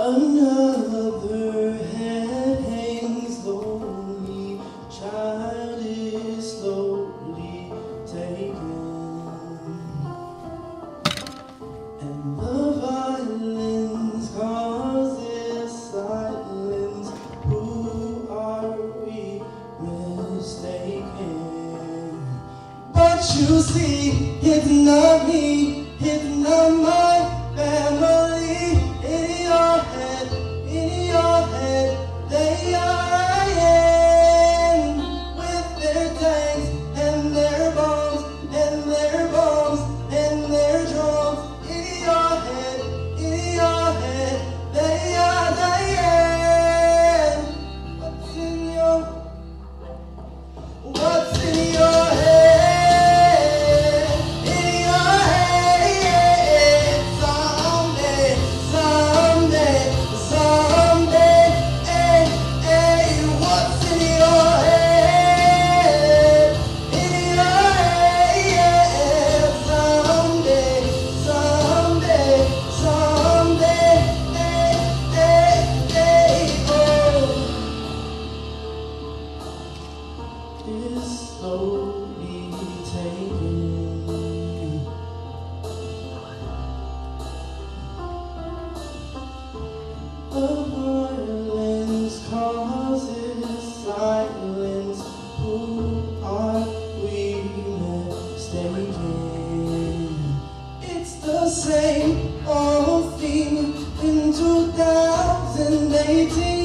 Another head hangs lonely, child is slowly taken, and the violence causes silence. Who are we mistaken? But you see, it's not me, it's not my family. In your head, they are lying with their tanks and their bombs and their bombs and their drums. In your head, they are dying. What's in your head? In your head, someday, someday, someday, what's in your head? In your head, someday, someday, someday, is slowly taken. The violence causes silence. Who are we mistaken? It's the same old theme in 2018.